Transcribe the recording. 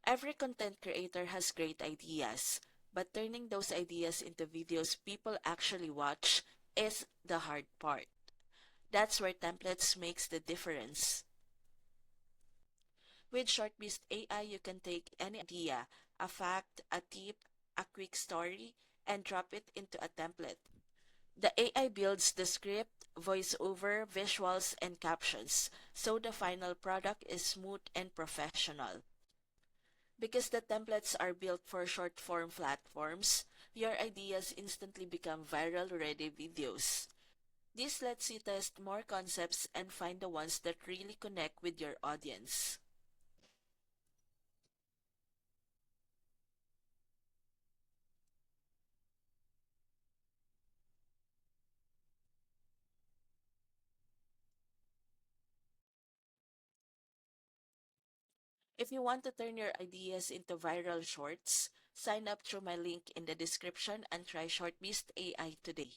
Every content creator has great ideas, but turning those ideas into videos people actually watch is the hard part. That's where templates makes the difference. With ShortBeast AI, you can take any idea, a fact, a tip, a quick story, and drop it into a template. The AI builds the script, voiceover, visuals, and captions, so the final product is smooth and professional. Because the templates are built for short form platforms, your ideas instantly become viral ready videos. This lets you test more concepts and find the ones that really connect with your audience. If you want to turn your ideas into viral shorts, sign up through my link in the description and try ShortBeast AI today.